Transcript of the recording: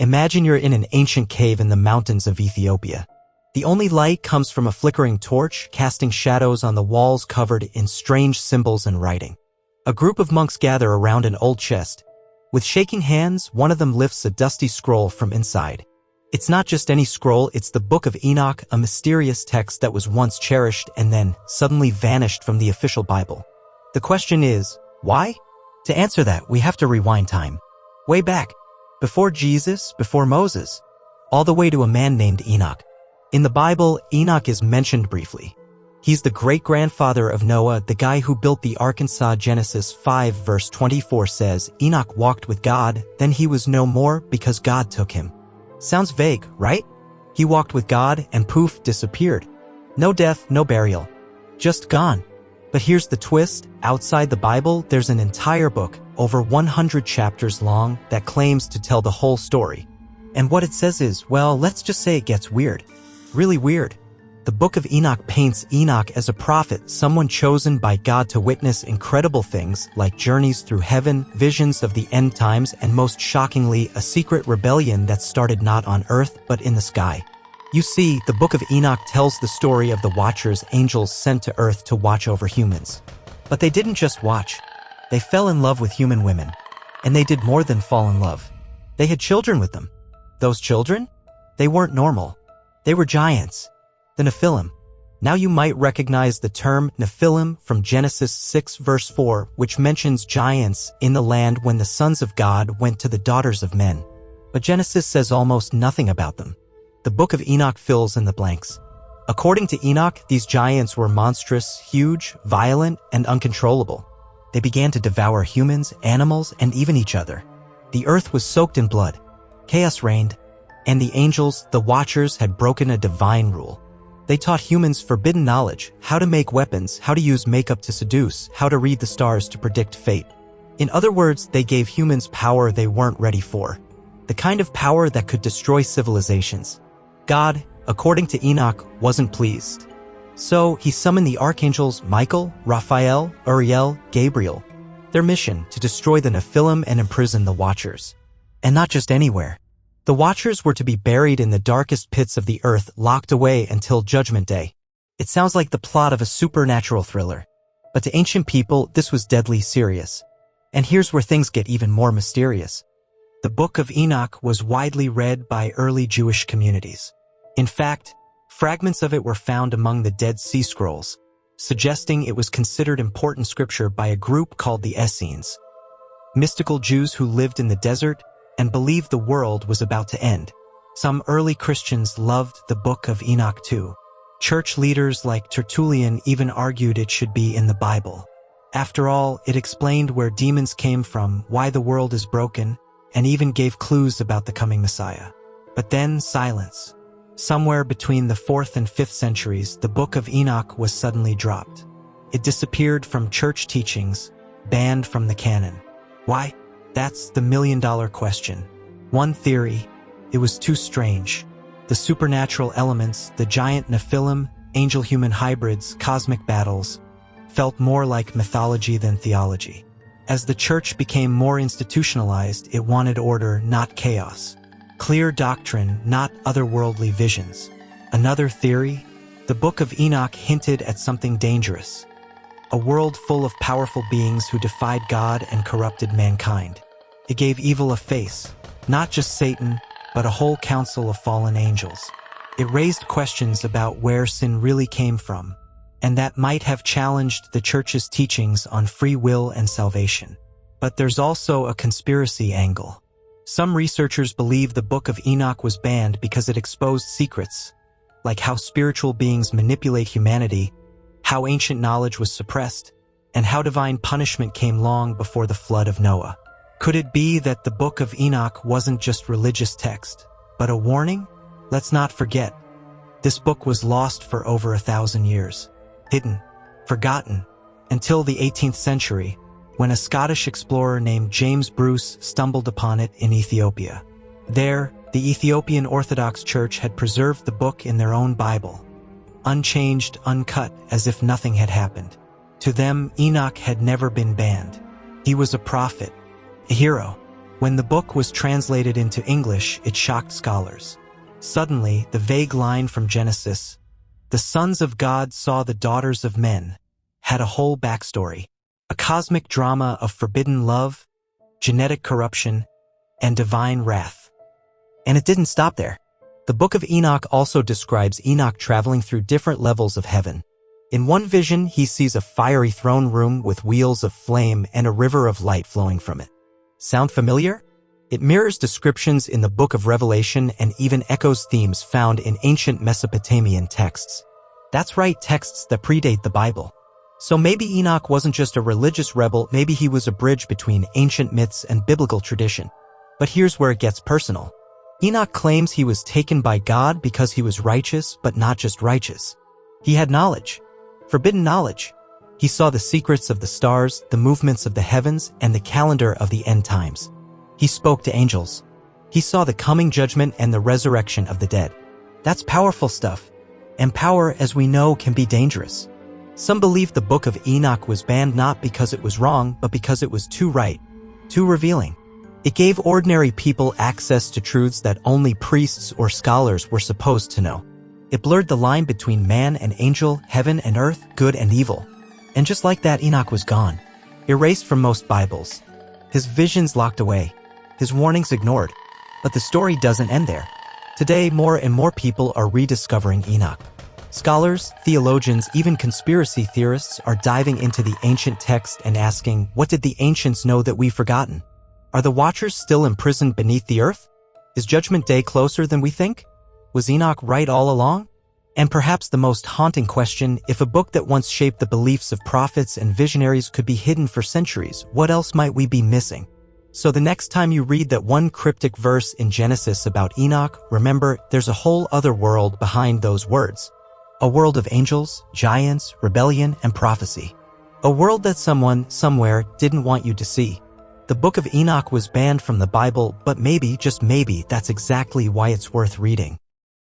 Imagine you're in an ancient cave in the mountains of Ethiopia. The only light comes from a flickering torch, casting shadows on the walls covered in strange symbols and writing. A group of monks gather around an old chest. With shaking hands, one of them lifts a dusty scroll from inside. It's not just any scroll, it's the Book of Enoch, a mysterious text that was once cherished and then suddenly vanished from the official Bible. The question is, why? To answer that, we have to rewind time. Way back. Before Jesus, before Moses. All the way to a man named Enoch. In the Bible, Enoch is mentioned briefly. He's the great-grandfather of Noah, the guy who built the ark. Genesis 5 verse 24 says, Enoch walked with God, then he was no more because God took him. Sounds vague, right? He walked with God and poof, disappeared. No death, no burial. Just gone. But here's the twist, outside the Bible, there's an entire book, over 100 chapters long, that claims to tell the whole story. And what it says is, well, let's just say it gets weird. Really weird. The Book of Enoch paints Enoch as a prophet, someone chosen by God to witness incredible things like journeys through heaven, visions of the end times, and most shockingly, a secret rebellion that started not on earth but in the sky. You see, the Book of Enoch tells the story of the Watchers, angels sent to earth to watch over humans. But they didn't just watch. They fell in love with human women. And they did more than fall in love. They had children with them. Those children? They weren't normal. They were giants. The Nephilim. Now you might recognize the term Nephilim from Genesis 6 verse 4, which mentions giants in the land when the sons of God went to the daughters of men. But Genesis says almost nothing about them. The Book of Enoch fills in the blanks. According to Enoch, these giants were monstrous, huge, violent, and uncontrollable. They began to devour humans, animals, and even each other. The earth was soaked in blood. Chaos reigned. And the angels, the Watchers, had broken a divine rule. They taught humans forbidden knowledge, how to make weapons, how to use makeup to seduce, how to read the stars to predict fate. In other words, they gave humans power they weren't ready for. The kind of power that could destroy civilizations. God, according to Enoch, wasn't pleased. So he summoned the archangels Michael, Raphael, Uriel, Gabriel. Their mission, to destroy the Nephilim and imprison the Watchers. And not just anywhere. The Watchers were to be buried in the darkest pits of the earth, locked away until Judgment Day. It sounds like the plot of a supernatural thriller. But to ancient people, this was deadly serious. And here's where things get even more mysterious. The Book of Enoch was widely read by early Jewish communities. In fact, fragments of it were found among the Dead Sea Scrolls, suggesting it was considered important scripture by a group called the Essenes. Mystical Jews who lived in the desert and believed the world was about to end. Some early Christians loved the Book of Enoch too. Church leaders like Tertullian even argued it should be in the Bible. After all, it explained where demons came from, why the world is broken, and even gave clues about the coming Messiah. But then silence. Somewhere between the 4th and 5th centuries, the Book of Enoch was suddenly dropped. It disappeared from church teachings, banned from the canon. Why? That's the million-dollar question. One theory, it was too strange. The supernatural elements, the giant Nephilim, angel-human hybrids, cosmic battles, felt more like mythology than theology. As the church became more institutionalized, it wanted order, not chaos. Clear doctrine, not otherworldly visions. Another theory, the Book of Enoch hinted at something dangerous. A world full of powerful beings who defied God and corrupted mankind. It gave evil a face, not just Satan, but a whole council of fallen angels. It raised questions about where sin really came from, and that might have challenged the church's teachings on free will and salvation. But there's also a conspiracy angle. Some researchers believe the Book of Enoch was banned because it exposed secrets, like how spiritual beings manipulate humanity, how ancient knowledge was suppressed, and how divine punishment came long before the flood of Noah. Could it be that the Book of Enoch wasn't just religious text, but a warning? Let's not forget, this book was lost for over 1,000 years. Hidden, forgotten, until the 18th century, when a Scottish explorer named James Bruce stumbled upon it in Ethiopia. There, the Ethiopian Orthodox Church had preserved the book in their own Bible, unchanged, uncut, as if nothing had happened. To them, Enoch had never been banned. He was a prophet, a hero. When the book was translated into English, it shocked scholars. Suddenly, the vague line from Genesis, "The sons of God saw the daughters of men," had a whole backstory. A cosmic drama of forbidden love, genetic corruption, and divine wrath. And it didn't stop there. The Book of Enoch also describes Enoch traveling through different levels of heaven. In one vision, he sees a fiery throne room with wheels of flame and a river of light flowing from it. Sound familiar? It mirrors descriptions in the Book of Revelation and even echoes themes found in ancient Mesopotamian texts. That's right, texts that predate the Bible. So maybe Enoch wasn't just a religious rebel, maybe he was a bridge between ancient myths and biblical tradition. But here's where it gets personal. Enoch claims he was taken by God because he was righteous, but not just righteous. He had knowledge. Forbidden knowledge. He saw the secrets of the stars, the movements of the heavens, and the calendar of the end times. He spoke to angels. He saw the coming judgment and the resurrection of the dead. That's powerful stuff. And power, as we know, can be dangerous. Some believe the Book of Enoch was banned not because it was wrong, but because it was too right, too revealing. It gave ordinary people access to truths that only priests or scholars were supposed to know. It blurred the line between man and angel, heaven and earth, good and evil. And just like that, Enoch was gone, erased from most Bibles. His visions locked away, his warnings ignored. But the story doesn't end there. Today, more and more people are rediscovering Enoch. Scholars, theologians, even conspiracy theorists are diving into the ancient text and asking, what did the ancients know that we've forgotten? Are the Watchers still imprisoned beneath the earth? Is Judgment Day closer than we think? Was Enoch right all along? And perhaps the most haunting question, if a book that once shaped the beliefs of prophets and visionaries could be hidden for centuries, what else might we be missing? So the next time you read that one cryptic verse in Genesis about Enoch, remember, there's a whole other world behind those words. A world of angels, giants, rebellion, and prophecy. A world that someone, somewhere, didn't want you to see. The Book of Enoch was banned from the Bible, but maybe, just maybe, that's exactly why it's worth reading.